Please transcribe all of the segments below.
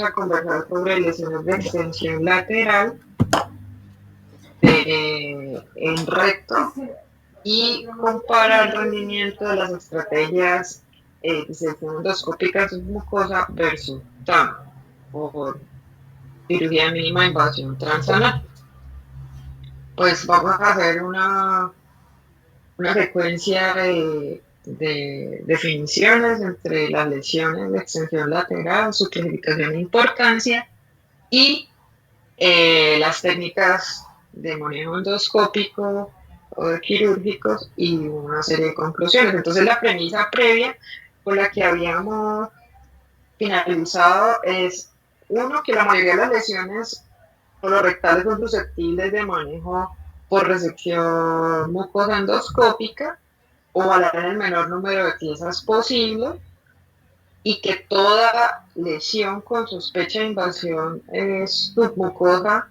a conversar sobre lesiones de extensión lateral en recto y comparar el rendimiento de las estrategias de sección endoscópica submucosa versus TAM o cirugía mínima invasión transanal. Pues vamos a hacer una secuencia de definiciones entre las lesiones de extensión lateral, su clasificación e importancia y las técnicas de manejo endoscópico o de quirúrgicos y una serie de conclusiones. Entonces la premisa previa por la que habíamos finalizado es, uno, que la mayoría de las lesiones colorectales son susceptibles de manejo por resección mucosa endoscópica o valorar el menor número de piezas posible, y que toda lesión con sospecha de invasión submucosa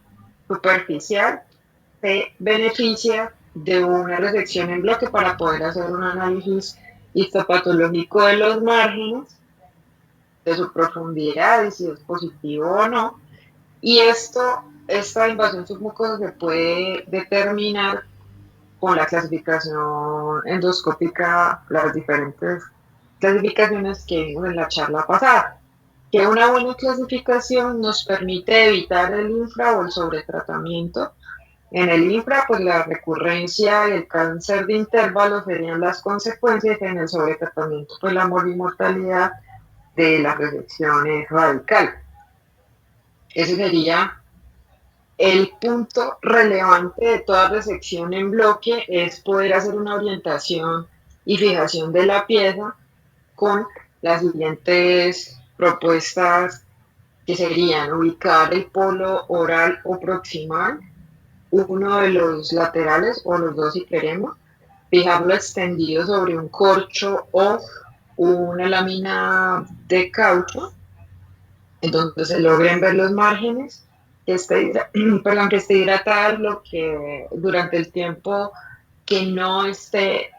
superficial se beneficia de una resección en bloque para poder hacer un análisis histopatológico de los márgenes, de su profundidad y si es positivo o no. Y esta invasión submucosa se puede determinar con la clasificación endoscópica, las diferentes clasificaciones que vimos en la charla pasada. Que una buena clasificación nos permite evitar el infra o el sobretratamiento. En el infra, pues la recurrencia y el cáncer de intervalo serían las consecuencias, en el sobretratamiento, pues la mortalidad de las resecciones radicales. Ese sería el punto relevante de toda resección en bloque, es poder hacer una orientación y fijación de la pieza con las siguientes propuestas, que serían ubicar el polo oral o proximal, uno de los laterales o los dos si queremos, fijarlo extendido sobre un corcho o una lámina de caucho, en donde se logren ver los márgenes, que esté hidratada lo que durante el tiempo que no esté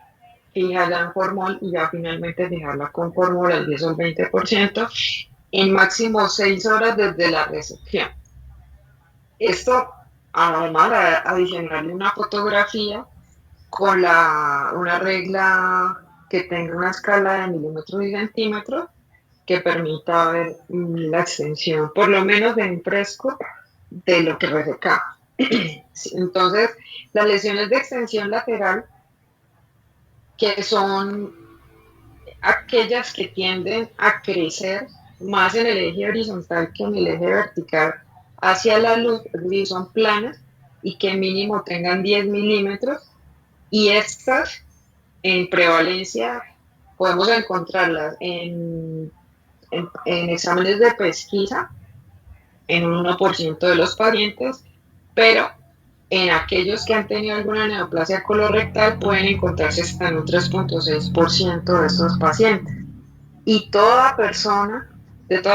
fijada en formol, y ya finalmente fijarla con formol al 10 o el 20%, en máximo 6 horas desde la recepción. Esto, además, adicionarle una fotografía con una regla que tenga una escala de milímetros y centímetros que permita ver la extensión, por lo menos de un fresco, de lo que resecamos. Entonces, las lesiones de extensión lateral, que son aquellas que tienden a crecer más en el eje horizontal que en el eje vertical hacia la luz, es decir, son planas y que mínimo tengan 10 milímetros, y estas en prevalencia podemos encontrarlas en exámenes de pesquisa en un 1% de los pacientes, pero en aquellos que han tenido alguna neoplasia colorectal pueden encontrarse hasta en un 3.6% de estos pacientes. Y de todas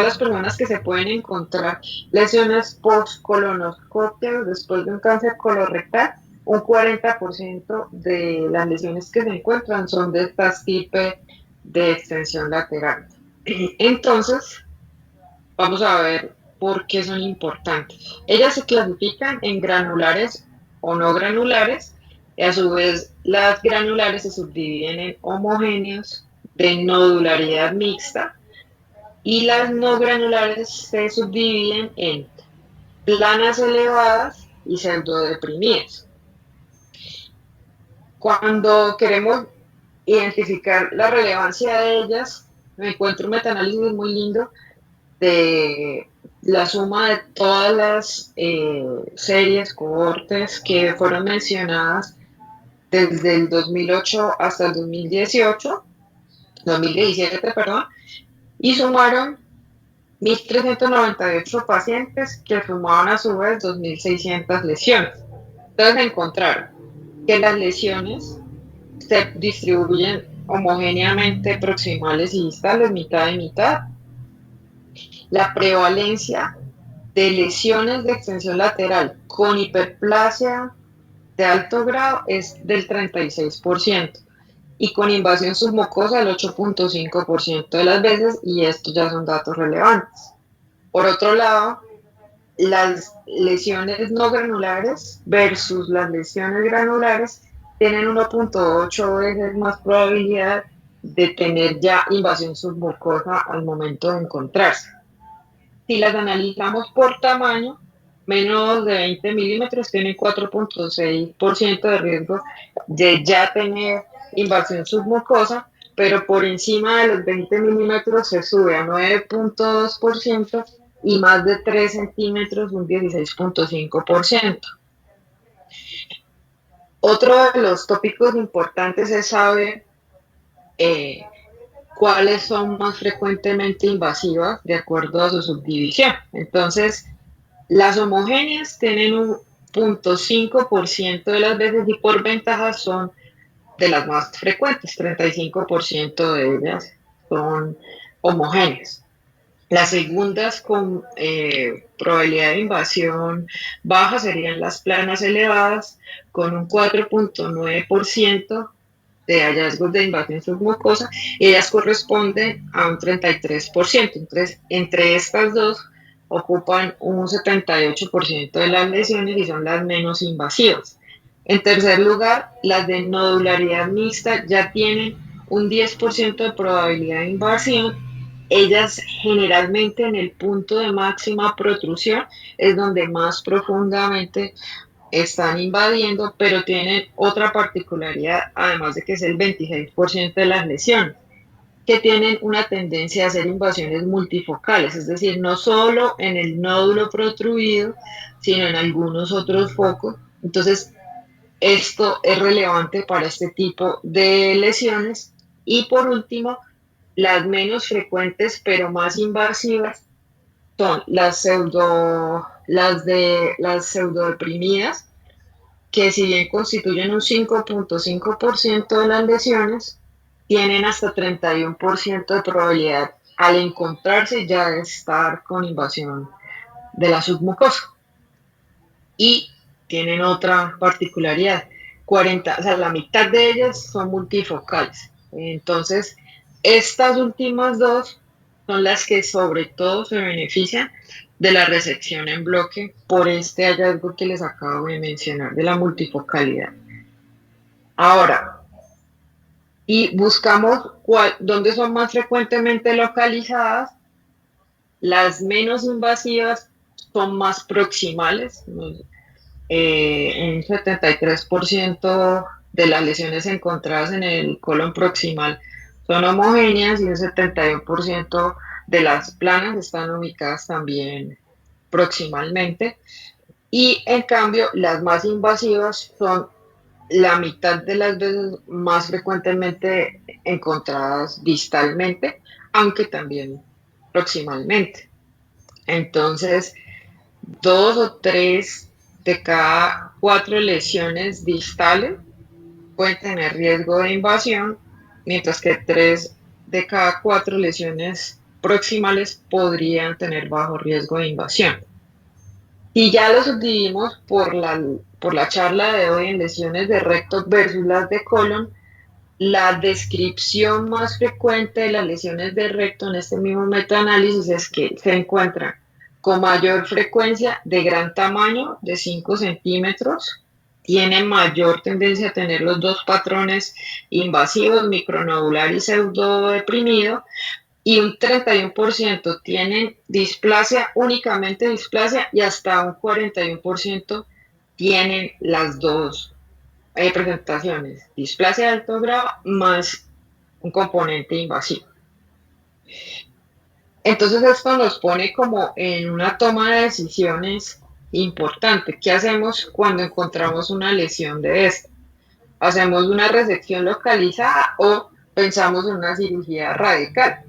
las personas que se pueden encontrar lesiones post-colonoscopia después de un cáncer colorectal, un 40% de las lesiones que se encuentran son de estas tipos de extensión lateral. Entonces, vamos a ver por qué son importantes. Ellas se clasifican en granulares o no granulares, y a su vez las granulares se subdividen en homogéneos de nodularidad mixta, y las no granulares se subdividen en planas elevadas y pseudodeprimidas. Cuando queremos identificar la relevancia de ellas, me encuentro un metaanálisis muy lindo de la suma de todas las series, cohortes que fueron mencionadas desde el 2008 hasta el 2017, perdón, y sumaron 1.398 pacientes que sumaban a su vez 2.600 lesiones. Entonces encontraron que las lesiones se distribuyen homogéneamente proximales y distales, mitad y mitad. La prevalencia de lesiones de extensión lateral con hiperplasia de alto grado es del 36%, y con invasión submucosa el 8.5% de las veces, y estos ya son datos relevantes. Por otro lado, las lesiones no granulares versus las lesiones granulares tienen 1.8 veces más probabilidad de tener ya invasión submucosa al momento de encontrarse. Si las analizamos por tamaño, menos de 20 milímetros tienen 4.6% de riesgo de ya tener invasión submucosa, pero por encima de los 20 milímetros se sube a 9.2% y más de 3 centímetros un 16.5%. Otro de los tópicos importantes es saber eh, cuáles son más frecuentemente invasivas de acuerdo a su subdivisión. Entonces, las homogéneas tienen un 0.5% de las veces y por ventaja son de las más frecuentes, 35% de ellas son homogéneas. Las segundas con probabilidad de invasión baja serían las planas elevadas, con un 4.9% de hallazgos de invasión submucosa, y ellas corresponden a un 33%. Entonces, entre estas dos ocupan un 78% de las lesiones y son las menos invasivas. En tercer lugar, las de nodularidad mixta ya tienen un 10% de probabilidad de invasión. Ellas generalmente en el punto de máxima protrusión es donde más profundamente están invadiendo, pero tienen otra particularidad, además de que es el 26% de las lesiones, que tienen una tendencia a hacer invasiones multifocales, es decir, no solo en el nódulo protruido, sino en algunos otros focos. Entonces, esto es relevante para este tipo de lesiones. Y por último, las menos frecuentes pero más invasivas son las pseudodeprimidas, que si bien constituyen un 5.5% de las lesiones, tienen hasta 31% de probabilidad al encontrarse ya de estar con invasión de la submucosa. Y tienen otra particularidad, 40, o sea, la mitad de ellas son multifocales. Entonces, estas últimas dos son las que sobre todo se benefician de la resección en bloque por este hallazgo que les acabo de mencionar de la multifocalidad. Ahora, y buscamos dónde son más frecuentemente localizadas. Las menos invasivas son más proximales, un 73% de las lesiones encontradas en el colon proximal son homogéneas y un 71% de las planas están ubicadas también proximalmente. Y en cambio, las más invasivas son la mitad de las veces más frecuentemente encontradas distalmente, aunque también proximalmente. Entonces, dos o tres de cada cuatro lesiones distales pueden tener riesgo de invasión, mientras que tres de cada cuatro lesiones proximales podrían tener bajo riesgo de invasión. Y ya lo subdividimos por la charla de hoy en lesiones de recto versus las de colon. La descripción más frecuente de las lesiones de recto en este mismo metaanálisis es que se encuentran con mayor frecuencia de gran tamaño, de 5 centímetros, tienen mayor tendencia a tener los dos patrones invasivos, micronodular y pseudodeprimido, y un 31% tienen displasia, únicamente displasia, y hasta un 41% tienen las dos presentaciones, displasia de alto grado más un componente invasivo. Entonces esto nos pone como en una toma de decisiones importante. ¿Qué hacemos cuando encontramos una lesión de esta? ¿Hacemos una resección localizada o pensamos en una cirugía radical?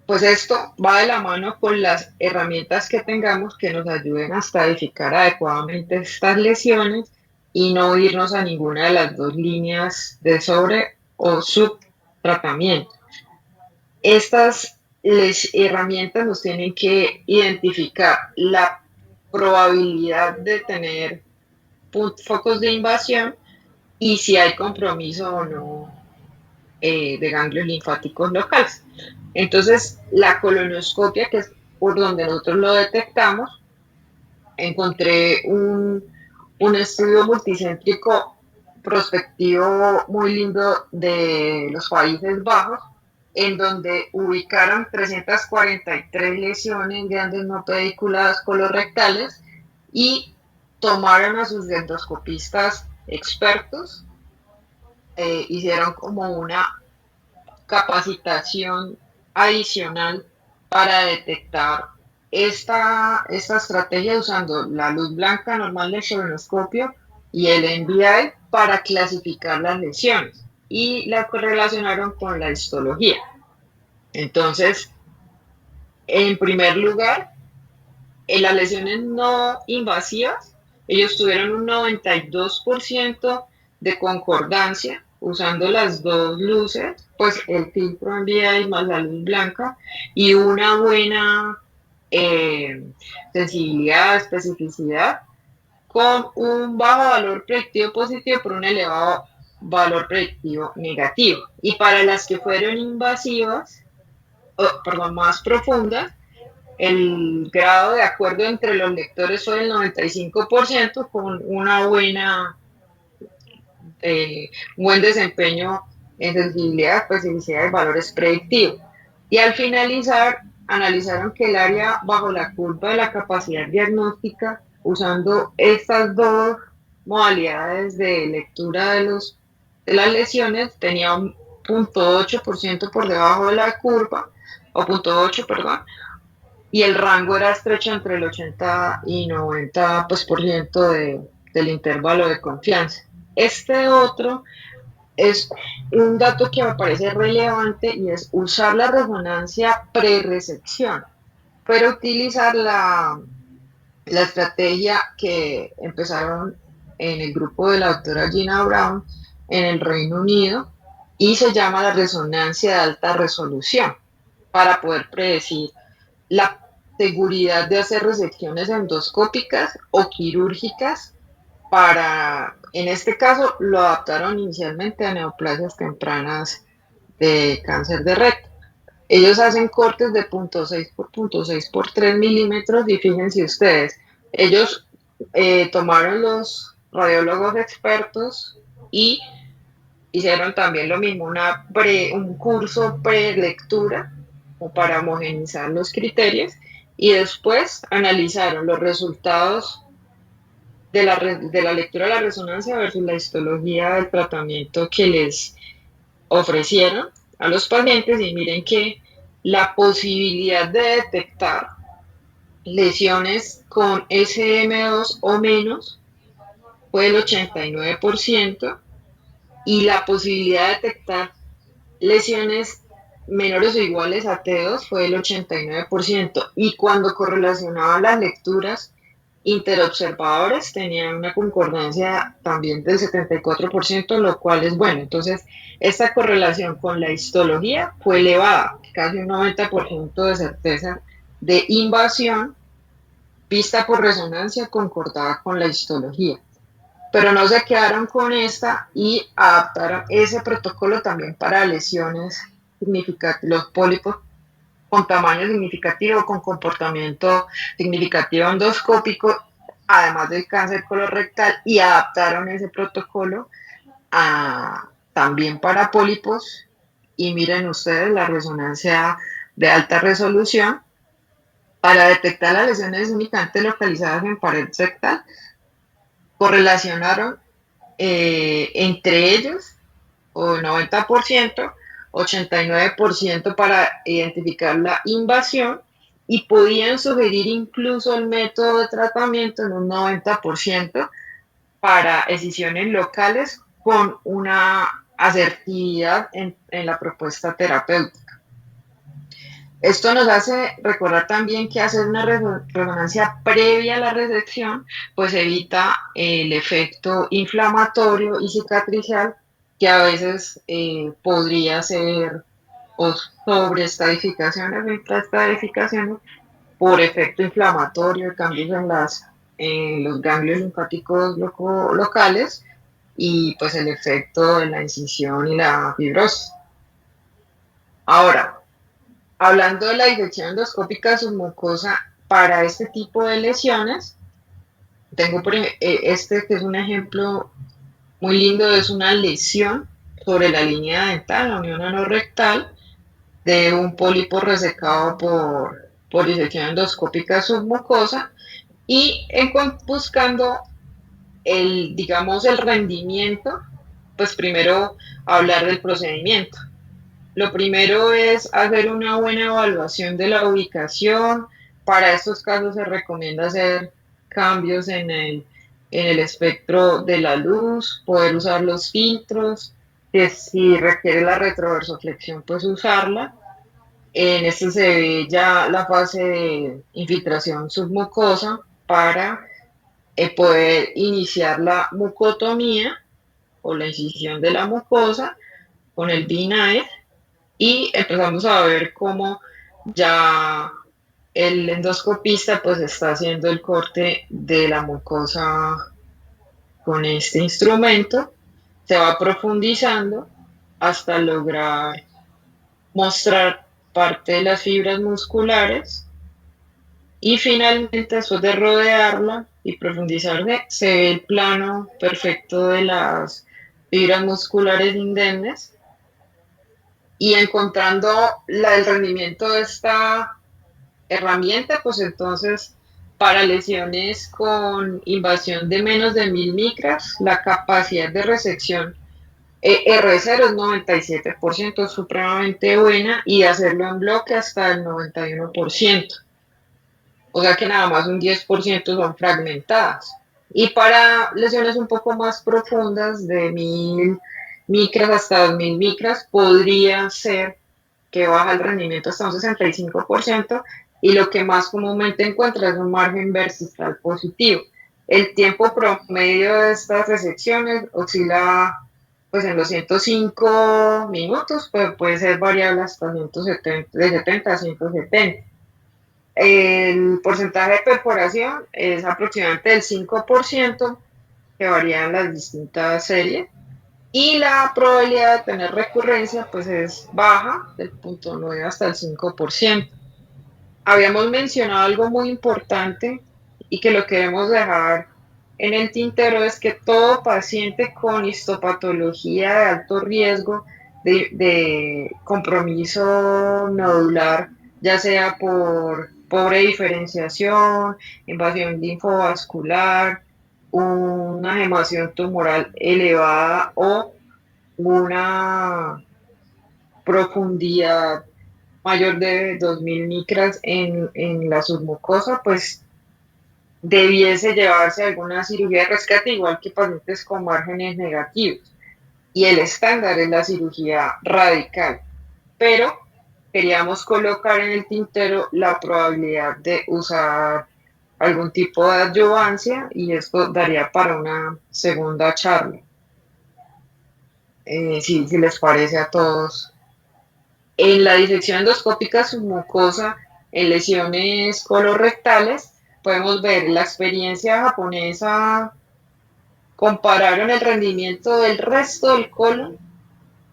Pues esto va de la mano con las herramientas que tengamos que nos ayuden a estadificar adecuadamente estas lesiones y no irnos a ninguna de las dos líneas de sobre o subtratamiento. Estas herramientas nos tienen que identificar la probabilidad de tener focos de invasión y si hay compromiso o no de ganglios linfáticos locales. Entonces, la colonoscopia, que es por donde nosotros lo detectamos, encontré un estudio multicéntrico prospectivo muy lindo de los Países Bajos, en donde ubicaron 343 lesiones grandes no pediculadas colorectales y tomaron a sus endoscopistas expertos, hicieron como una capacitación adicional para detectar esta estrategia usando la luz blanca normal del colonoscopio y el NBI para clasificar las lesiones y la correlacionaron con la histología. Entonces, en primer lugar, en las lesiones no invasivas, ellos tuvieron un 92% de concordancia usando las dos luces, pues el filtro NVI más la luz blanca, y una buena sensibilidad, especificidad, con un bajo valor predictivo positivo por un elevado valor predictivo negativo. Y para las que fueron invasivas, perdón, más profundas, el grado de acuerdo entre los lectores fue del 95% con una buen desempeño en sensibilidad, especificidad y valores predictivos. Y al finalizar, analizaron que el área bajo la curva de la capacidad diagnóstica, usando estas dos modalidades de lectura de las lesiones, tenía un 0.8% por debajo de la curva, o 0.8, perdón, y el rango era estrecho entre el 80 y 90 pues, por ciento del intervalo de confianza. Este otro es un dato que me parece relevante y es usar la resonancia pre-resección, pero utilizar la estrategia que empezaron en el grupo de la doctora Gina Brown en el Reino Unido y se llama la resonancia de alta resolución para poder predecir la seguridad de hacer resecciones endoscópicas o quirúrgicas para, en este caso, lo adaptaron inicialmente a neoplasias tempranas de cáncer de recto. Ellos hacen cortes de 0.6 por 0.6 por 3 milímetros y fíjense ustedes, ellos tomaron los radiólogos expertos y hicieron también lo mismo, un curso pre-lectura para homogenizar los criterios y después analizaron los resultados de la lectura de la resonancia versus la histología del tratamiento que les ofrecieron a los pacientes y miren que la posibilidad de detectar lesiones con SM2 o menos fue el 89% y la posibilidad de detectar lesiones menores o iguales a T2 fue el 89% y cuando correlacionaban las lecturas interobservadores tenían una concordancia también del 74%, lo cual es bueno. Entonces, esta correlación con la histología fue elevada, casi un 90% de certeza de invasión vista por resonancia concordada con la histología. Pero no se quedaron con esta y adaptaron ese protocolo también para lesiones significativas, los pólipos con tamaño significativo, con comportamiento significativo endoscópico, además del cáncer colorectal, y adaptaron ese protocolo también para pólipos. Y miren ustedes la resonancia de alta resolución para detectar las lesiones únicamente localizadas en pared rectal, correlacionaron entre ellos, o 90%, 89% para identificar la invasión y podían sugerir incluso el método de tratamiento en un 90% para decisiones locales con una asertividad en la propuesta terapéutica. Esto nos hace recordar también que hacer una resonancia previa a la resección pues evita el efecto inflamatorio y cicatricial que a veces podría ser o sobreestadificaciones o infraestadificaciones por efecto inflamatorio, cambios en los ganglios linfáticos locales y pues el efecto de la incisión y la fibrosis. Ahora, Hablando de la disección endoscópica submucosa para este tipo de lesiones, tengo este que es un ejemplo muy lindo, es una lesión sobre la línea dental, la unión anorrectal, de un pólipo resecado por disección endoscópica submucosa y buscando digamos, el rendimiento, pues primero hablar del procedimiento. Lo primero es hacer una buena evaluación de la ubicación. Para estos casos se recomienda hacer cambios en el espectro de la luz, poder usar los filtros, que si requiere la retroversoflexión, pues usarla. En este se ve ya la fase de infiltración submucosa para poder iniciar la mucotomía o la incisión de la mucosa con el BNAE y empezamos a ver cómo ya el endoscopista pues está haciendo el corte de la mucosa con este instrumento, se va profundizando hasta lograr mostrar parte de las fibras musculares y finalmente después de rodearla y profundizarse se ve el plano perfecto de las fibras musculares indemnes y encontrando el rendimiento de esta herramienta, pues entonces para lesiones con invasión de menos de 1000 micras, la capacidad de resección R0 es 97%, supremamente buena, y hacerlo en bloque hasta el 91%. O sea que nada más un 10% son fragmentadas. Y para lesiones un poco más profundas, de 1000 micras hasta 2000 micras, podría ser que baja el rendimiento hasta un 65% y lo que más comúnmente encuentra es un margen vertical positivo. El tiempo promedio de estas resecciones oscila pues en los 105 minutos, pues puede ser variable hasta 170, de 70 a 170. El porcentaje de perforación es aproximadamente del 5%, que varía en las distintas series, y la probabilidad de tener recurrencia pues es baja, del 0,9 hasta el 5%. Habíamos mencionado algo muy importante y que lo queremos dejar en el tintero, es que todo paciente con histopatología de alto riesgo de compromiso nodular, ya sea por pobre diferenciación, invasión linfovascular, una gemación tumoral elevada o una profundidad mayor de 2000 micras en la submucosa, pues debiese llevarse alguna cirugía de rescate, igual que pacientes con márgenes negativos. Y el estándar es la cirugía radical. Pero queríamos colocar en el tintero la probabilidad de usar algún tipo de adyuvancia y esto daría para una segunda charla. Si les parece a todos. En la disección endoscópica submucosa en lesiones colorectales, podemos ver la experiencia japonesa, compararon el rendimiento del resto del colon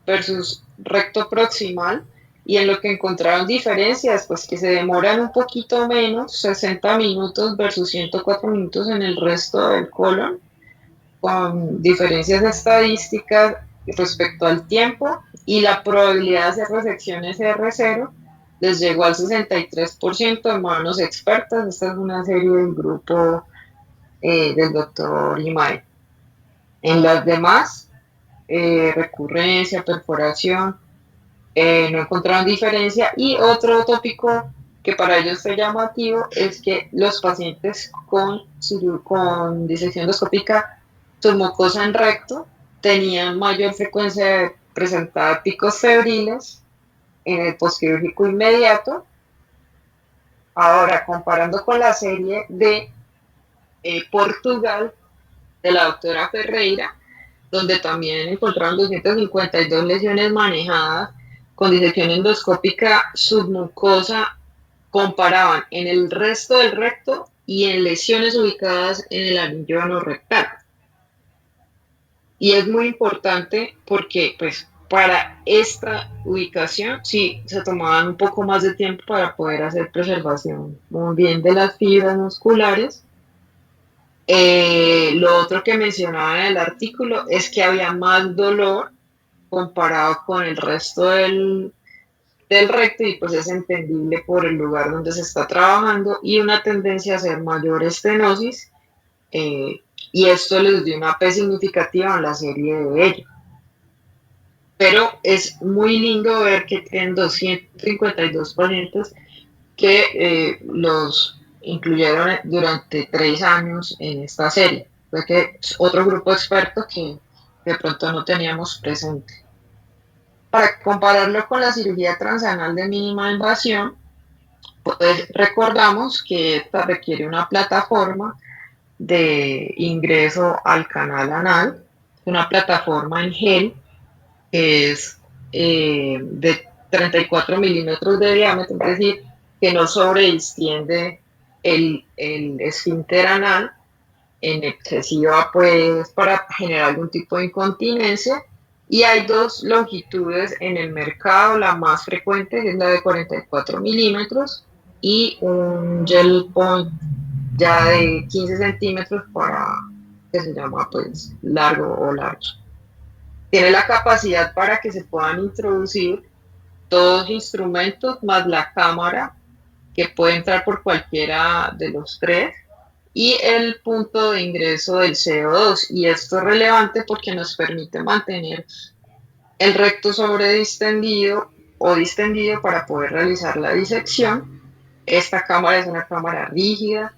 versus recto proximal y en lo que encontraron diferencias, pues que se demoran un poquito menos, 60 minutos versus 104 minutos en el resto del colon, con diferencias estadísticas respecto al tiempo y la probabilidad de hacer resecciones R0 les llegó al 63% de manos expertas. Esta es una serie del grupo del doctor Imai. En las demás, recurrencia, perforación, no encontraron diferencia. Y otro tópico que para ellos fue llamativo es que los pacientes con disección endoscópica submucosa en recto tenían mayor frecuencia de presentar picos febriles en el posquirúrgico inmediato. Ahora, comparando con la serie de Portugal de la doctora Ferreira, donde también encontraron 252 lesiones manejadas con disección endoscópica submucosa, comparaban en el resto del recto y en lesiones ubicadas en el anillo anorrectal. Y es muy importante porque, pues, Para esta ubicación, sí, se tomaban un poco más de tiempo para poder hacer preservación muy bien de las fibras musculares. Lo otro que mencionaba en el artículo es que había más dolor comparado con el resto del recto y pues es entendible por el lugar donde se está trabajando y una tendencia a hacer mayor estenosis, eh, y esto les dio una P significativa en la serie de ellos. Pero es muy lindo ver que tienen 252 pacientes que los incluyeron durante 3 años en esta serie. Fue que es otro grupo experto que de pronto no teníamos presente. Para compararlo con la cirugía transanal de mínima invasión, pues recordamos que esta requiere una plataforma de ingreso al canal anal, una plataforma en gel que es de 34 milímetros de diámetro, es decir, que no sobreextiende el esfínter anal en excesiva, pues, para generar algún tipo de incontinencia. Y hay dos longitudes en el mercado, la más frecuente es la de 44 milímetros y un gel point ya de 15 centímetros para que se llama pues largo o large. Tiene la capacidad para que se puedan introducir dos instrumentos más la cámara que puede entrar por cualquiera de los tres y el punto de ingreso del CO2. Y esto es relevante porque nos permite mantener el recto sobredistendido o distendido para poder realizar la disección. Esta cámara es una cámara rígida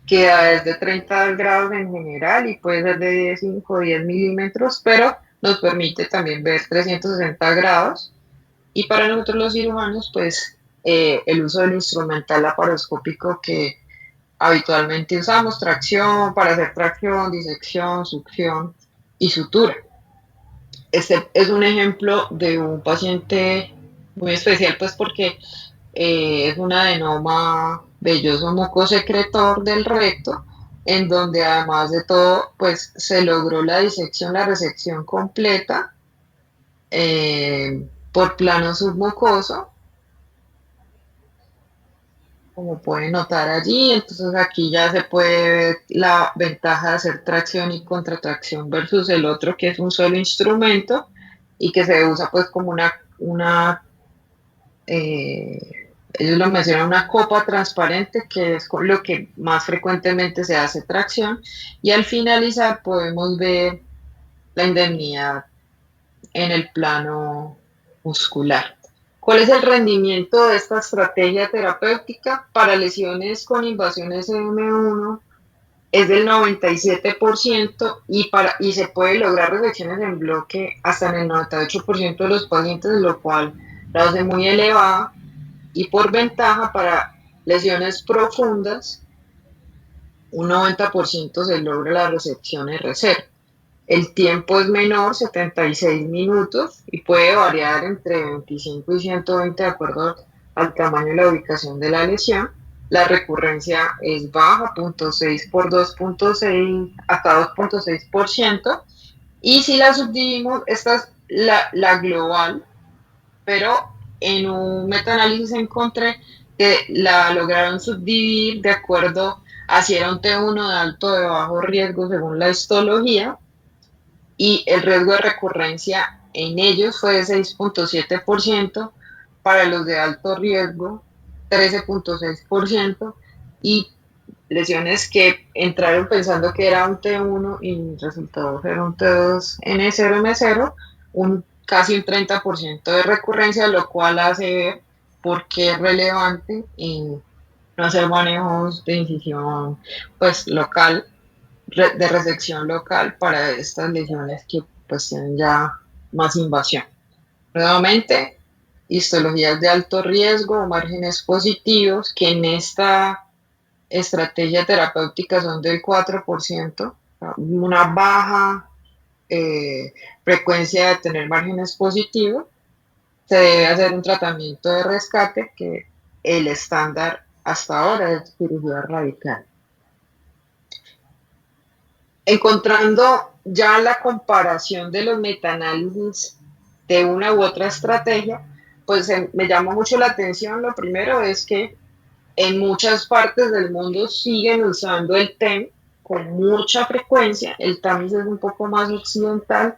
que da desde 30 grados en general y puede ser de 5 o 10 milímetros, pero nos permite también ver 360 grados. Y para nosotros los cirujanos, pues el uso del instrumental laparoscópico que habitualmente usamos, tracción, para hacer tracción, disección, succión y sutura. Este es un ejemplo de un paciente muy especial, pues porque es un adenoma velloso mucosecretor del recto, en donde además de todo, pues se logró la disección, la resección completa por plano submucoso, como pueden notar allí. Entonces aquí ya se puede ver la ventaja de hacer tracción y contratracción versus el otro que es un solo instrumento y que se usa pues como ellos lo mencionan, una copa transparente, que es con lo que más frecuentemente se hace tracción, y al finalizar podemos ver la indemnidad en el plano muscular. ¿Cuál es el rendimiento de esta estrategia terapéutica? Para lesiones con invasión SM1 es del 97% y se puede lograr resecciones en bloque hasta en el 98% de los pacientes, lo cual la hace muy elevada. Y por ventaja para lesiones profundas, un 90% se logra la resección RC. El tiempo es menor, 76 minutos, y puede variar entre 25 y 120 de acuerdo al tamaño y la ubicación de la lesión. La recurrencia es baja, 0.6 por 2.6 hasta 2.6%. Y si la subdividimos, esta es la global, pero en un metaanálisis encontré que la lograron subdividir de acuerdo a si era un T1 de alto o de bajo riesgo según la histología, y el riesgo de recurrencia en ellos fue de 6.7%, para los de alto riesgo 13.6%, y lesiones que entraron pensando que era un T1 y resultó ser un T2 N0M0, casi un 30% de recurrencia, lo cual hace ver por qué es relevante en no hacer manejos de incisión pues local, de resección local para estas lesiones que pues tienen ya más invasión. Nuevamente, histologías de alto riesgo o márgenes positivos que en esta estrategia terapéutica son del 4%, una baja frecuencia de tener márgenes positivos. Se debe hacer un tratamiento de rescate que el estándar hasta ahora es cirugía radical. Encontrando ya la comparación de los metaanálisis de una u otra estrategia, pues me llama mucho la atención. Lo primero es que en muchas partes del mundo siguen usando el TEM con mucha frecuencia. El TAMIS es un poco más occidental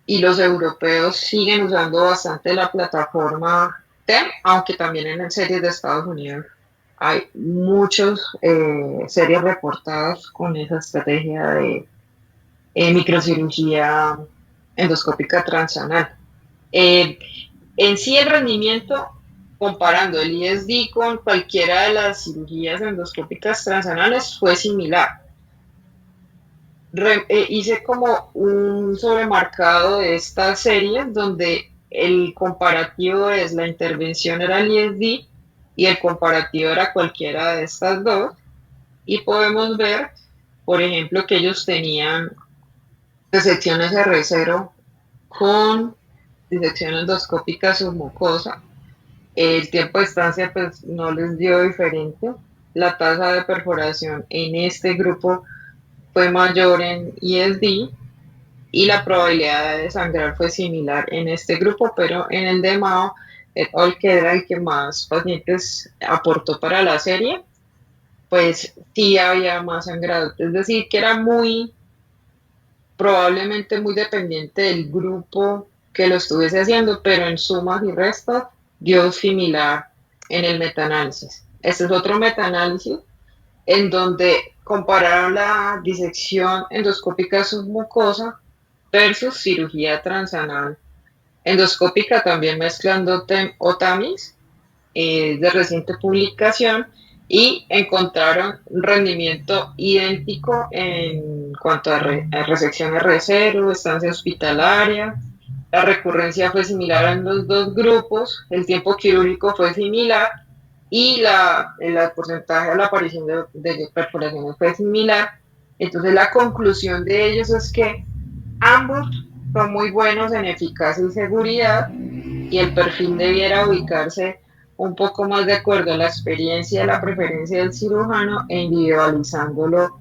y los europeos siguen usando bastante la plataforma TEM, aunque también en series de Estados Unidos hay muchas series reportadas con esa estrategia de microcirugía endoscópica transanal. Eh, en sí el rendimiento, comparando el ISD con cualquiera de las cirugías endoscópicas transanales, fue similar. Hice como un sobremarcado de estas series donde el comparativo es la intervención era el ISD y el comparativo era cualquiera de estas dos. Y podemos ver, por ejemplo, que ellos tenían resecciones R0 con disección endoscópica submucosa. El tiempo de estancia pues no les dio diferente. La tasa de perforación en este grupo fue mayor en ISD y la probabilidad de sangrar fue similar en este grupo, pero en el de Mao et al., que era el que más pacientes aportó para la serie, pues sí había más sangrado. Es decir, que era muy, probablemente muy dependiente del grupo que lo estuviese haciendo, pero en sumas y restas dio similar en el metaanálisis. Este es otro metaanálisis en donde compararon la disección endoscópica submucosa versus cirugía transanal endoscópica, también mezclando TEM o TAMIS, de reciente publicación, y encontraron rendimiento idéntico en cuanto a resección R0, estancia hospitalaria. La recurrencia fue similar en los dos grupos, el tiempo quirúrgico fue similar y el porcentaje de la aparición de perforaciones fue similar. Entonces la conclusión de ellos es que ambos son muy buenos en eficacia y seguridad y el perfil debiera ubicarse un poco más de acuerdo a la experiencia y la preferencia del cirujano e individualizándolo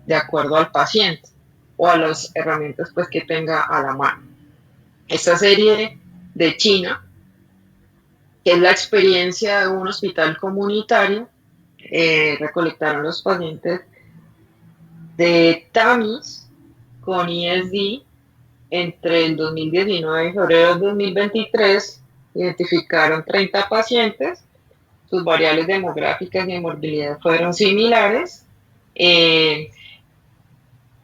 de acuerdo al paciente o a las herramientas pues que tenga a la mano. Esta serie de China, que es la experiencia de un hospital comunitario, recolectaron los pacientes de TAMIS con ISD entre el 2019 y febrero del 2023, identificaron 30 pacientes, sus variables demográficas y de morbilidad fueron similares. Eh,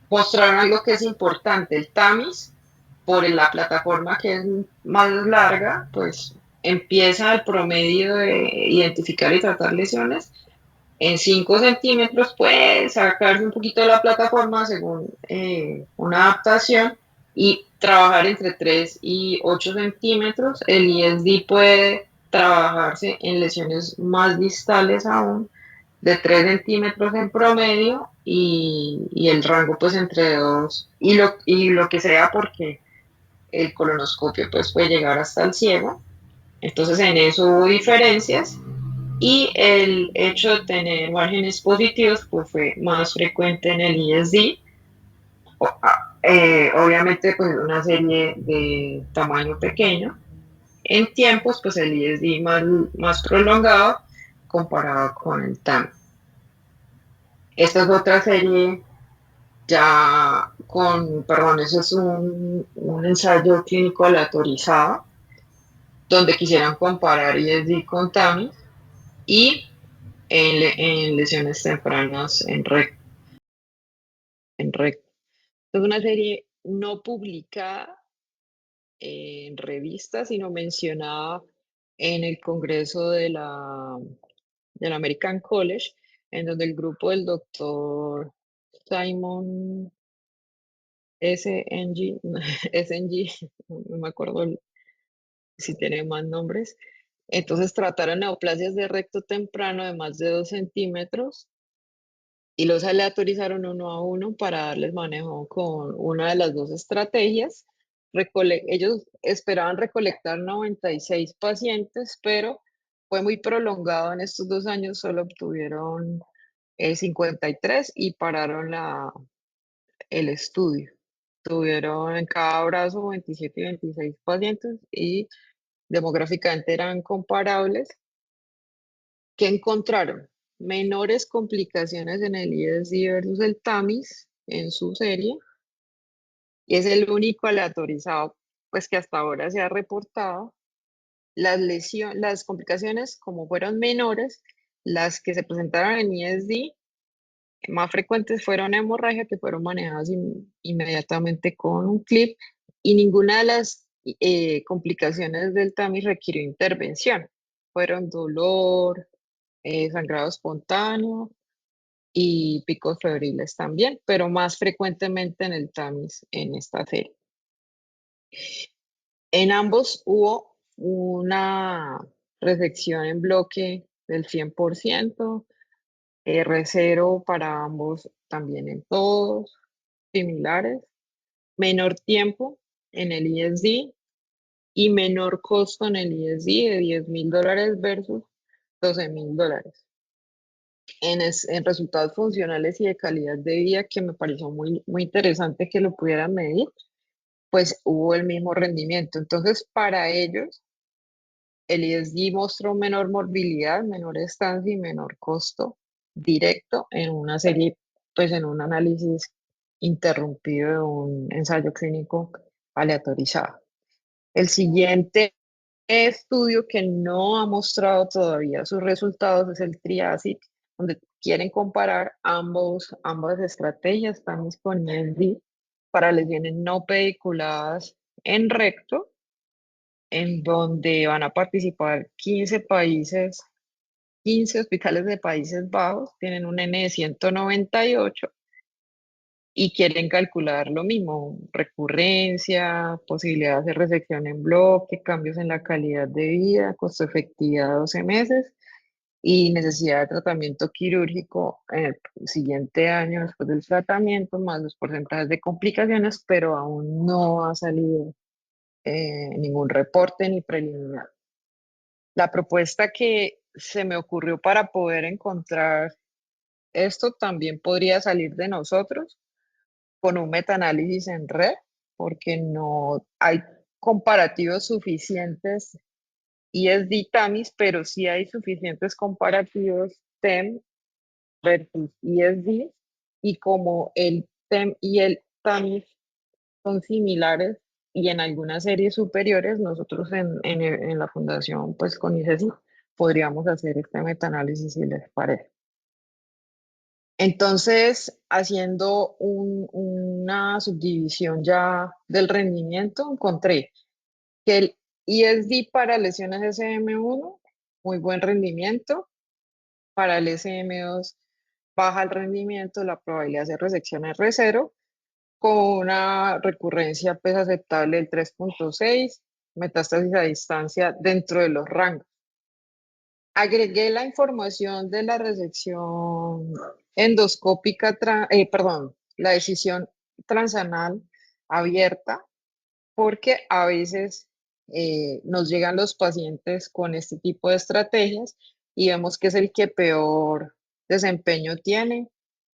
Mostraron algo que es importante, el TAMIS, por la plataforma que es más larga, pues empieza el promedio de identificar y tratar lesiones en 5 centímetros, puede sacarse un poquito de la plataforma según una adaptación y trabajar entre 3 y 8 centímetros. El ISD puede trabajarse en lesiones más distales aún, de 3 centímetros en promedio y el rango pues entre 2 y lo que sea porque el colonoscopio pues puede llegar hasta el ciego. Entonces en eso hubo diferencias y el hecho de tener márgenes positivos pues fue más frecuente en el ISD. Obviamente pues una serie de tamaño pequeño. En tiempos pues el ISD más prolongado comparado con el TAM. Esta es otra serie ya perdón, eso es un ensayo clínico aleatorizado donde quisieran comparar ISD con TAMI y en lesiones tempranas en recto. Es una serie no publicada en revistas, sino mencionada en el Congreso del American College, en donde el grupo del doctor Simon SNG, SNG, no me acuerdo si tiene más nombres. Entonces trataron neoplasias de recto temprano de más de 2 centímetros y los aleatorizaron uno a uno para darles manejo con una de las dos estrategias. Ellos esperaban recolectar 96 pacientes, pero fue muy prolongado en estos 2 años, solo obtuvieron 53 y pararon el estudio. Tuvieron en cada brazo 27 y 26 pacientes y demográficamente eran comparables. ¿Qué encontraron? Menores complicaciones en el ISD versus el TAMIS en su serie, y es el único aleatorizado pues que hasta ahora se ha reportado. Las complicaciones, como fueron menores, las que se presentaron en ISD más frecuentes fueron hemorragia, que fueron manejadas inmediatamente con un clip, y ninguna de las complicaciones del TAMI requirió intervención. Fueron dolor, sangrado espontáneo y picos febriles también, pero más frecuentemente en el TAMIS en esta serie. En ambos hubo una resección en bloque del 100%, R0 para ambos también en todos, similares, menor tiempo en el ISD y menor costo en el ISD de $10,000 versus $12,000. En resultados funcionales y de calidad de vida, que me pareció muy, muy interesante que lo pudieran medir, pues hubo el mismo rendimiento. Entonces, para ellos, el ISD mostró menor morbilidad, menor estancia y menor costo directo en una serie, pues en un análisis interrumpido de un ensayo clínico aleatorizado. El siguiente estudio que no ha mostrado todavía sus resultados es el TRIASIC, donde quieren comparar ambas estrategias, están disponibles para lesiones no pediculadas en recto, en donde van a participar 15 países, 15 hospitales de Países Bajos, tienen un N de 198 y quieren calcular lo mismo: recurrencia, posibilidad de hacer resección en bloque, cambios en la calidad de vida, costo efectividad 12 meses y necesidad de tratamiento quirúrgico en el siguiente año después del tratamiento, más los porcentajes de complicaciones, pero aún no ha salido ningún reporte ni preliminar. La propuesta que se me ocurrió para poder encontrar esto también podría salir de nosotros con un metaanálisis en red, porque no hay comparativos suficientes ISD-TAMIS, pero sí hay suficientes comparativos TEM versus ISD, y como el TEM y el TAMIS son similares y en algunas series superiores, nosotros en la fundación, pues con ICESI, podríamos hacer este metaanálisis si les parece. Entonces, haciendo una subdivisión ya del rendimiento, encontré que el ISD para lesiones SM1, muy buen rendimiento; para el SM2, baja el rendimiento, la probabilidad de resección es R0, con una recurrencia pues aceptable del 3,6, metástasis a distancia dentro de los rangos. Agregué la información de la resección endoscópica, perdón, la decisión transanal abierta, porque a veces nos llegan los pacientes con este tipo de estrategias y vemos que es el que peor desempeño tiene,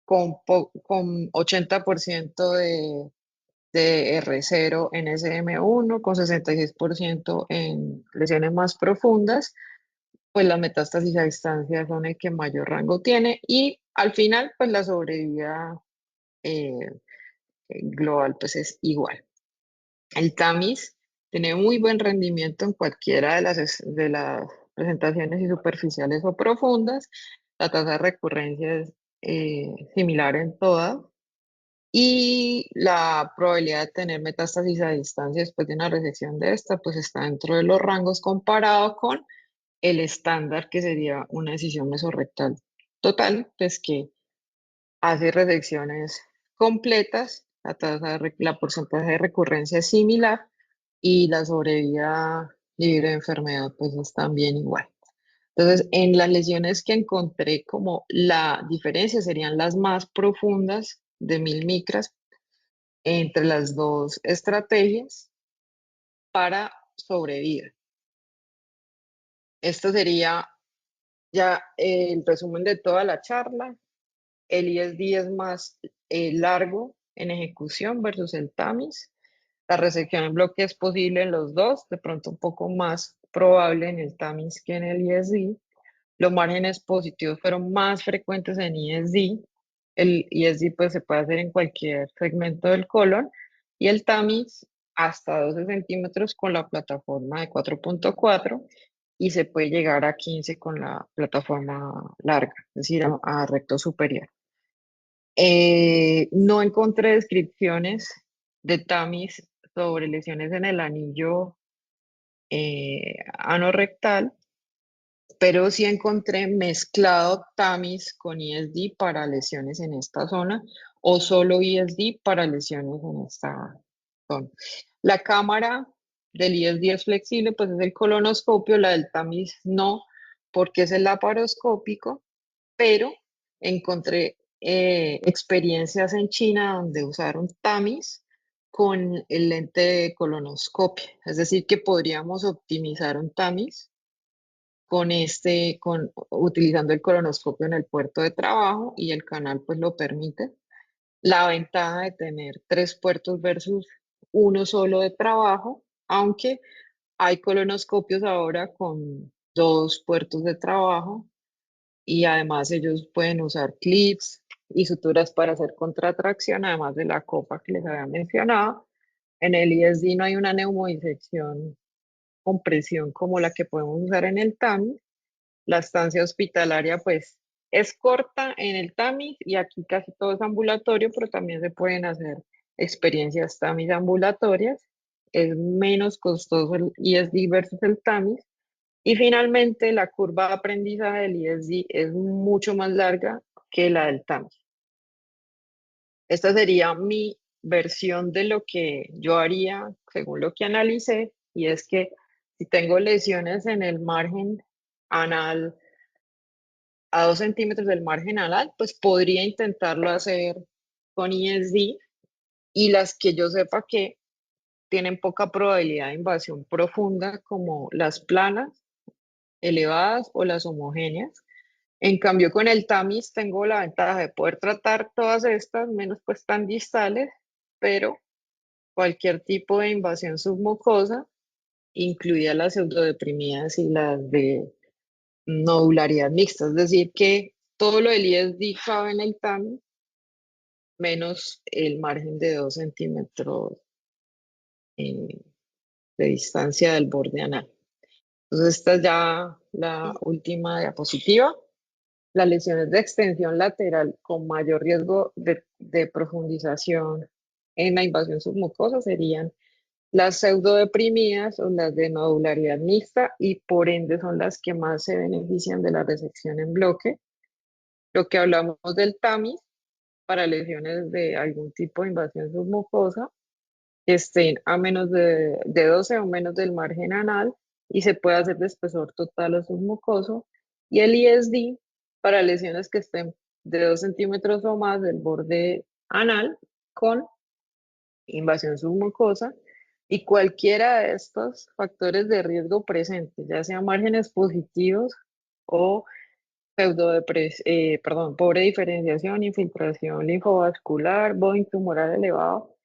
con 80% de R0 en SM1, con 66% en lesiones más profundas, pues la metástasis a distancia son el que mayor rango tiene, y al final pues la sobrevida eh, global pues es igual. El TAMIS tiene muy buen rendimiento en cualquiera de las presentaciones y superficiales o profundas. La tasa de recurrencia es similar en todas, y la probabilidad de tener metástasis a distancia después de una resección de esta pues está dentro de los rangos, comparado con el estándar, que sería una decisión mesorrectal total, pues que hace resecciones completas, la porcentaje de recurrencia es similar y la sobrevida libre de enfermedad pues es también igual. Entonces, en las lesiones que encontré como la diferencia serían las más profundas de 1.000 micras entre las dos estrategias para sobrevida. Esto sería ya el resumen de toda la charla. El ISD es más largo en ejecución versus el TAMIS. La resección en bloque es posible en los dos, de pronto un poco más probable en el TAMIS que en el ISD. Los márgenes positivos fueron más frecuentes en ISD. El ISD pues se puede hacer en cualquier segmento del colon y el TAMIS hasta 12 centímetros con la plataforma de 4.4 y se puede llegar a 15 con la plataforma larga, es decir, a recto superior. No encontré descripciones de TAMIS sobre lesiones en el anillo anorrectal, pero sí encontré mezclado TAMIS con ISD para lesiones en esta zona o solo ISD para lesiones en esta zona. La cámara del ISD es flexible, pues es el colonoscopio, la del TAMIS no, porque es el laparoscópico, pero encontré experiencias en China donde usaron TAMIS con el lente de colonoscopia, es decir, que podríamos optimizar un TAMIS utilizando el colonoscopio en el puerto de trabajo y el canal pues lo permite. La ventaja de tener tres puertos versus uno solo de trabajo, aunque hay colonoscopios ahora con dos puertos de trabajo y además ellos pueden usar clips y suturas para hacer contratracción, además de la copa que les había mencionado. En el ISD no hay una neumodisección con presión como la que podemos usar en el TAMI. La estancia hospitalaria, pues, es corta en el TAMIS y aquí casi todo es ambulatorio, pero también se pueden hacer experiencias TAMIS ambulatorias. Es menos costoso el ISD versus el TAMIS. Y finalmente, la curva de aprendizaje del ISD es mucho más larga que la del TAMIS. Esta sería mi versión de lo que yo haría según lo que analicé, y es que si tengo lesiones en el margen anal, a 2 centímetros del margen anal, pues podría intentarlo hacer con ISD y las que yo sepa que tienen poca probabilidad de invasión profunda, como las planas, elevadas o las homogéneas. En cambio, con el TAMIS tengo la ventaja de poder tratar todas estas, menos pues tan distales, pero cualquier tipo de invasión submucosa, incluida las pseudodeprimidas y las de nodularidad mixta, es decir, que todo lo del ISD cabe en el TAMI, menos el margen de 2 centímetros eh, de distancia del borde anal. Entonces, esta es ya la última diapositiva. Las lesiones de extensión lateral con mayor riesgo de profundización en la invasión submucosa serían las pseudodeprimidas o las de nodularidad mixta y por ende son las que más se benefician de la resección en bloque. Lo que hablamos del TAMI para lesiones de algún tipo de invasión submucosa que estén a menos de 12 o menos del margen anal y se puede hacer de espesor total o submucoso. Y el ISD para lesiones que estén de 2 centímetros o más del borde anal con invasión submucosa y cualquiera de estos factores de riesgo presentes, ya sean márgenes positivos o pobre diferenciación, infiltración linfovascular, Boeing tumoral elevado,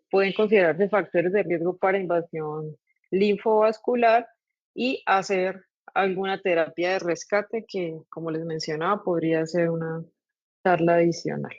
pueden considerarse factores de riesgo para invasión linfovascular y hacer alguna terapia de rescate que, como les mencionaba, podría ser una charla adicional.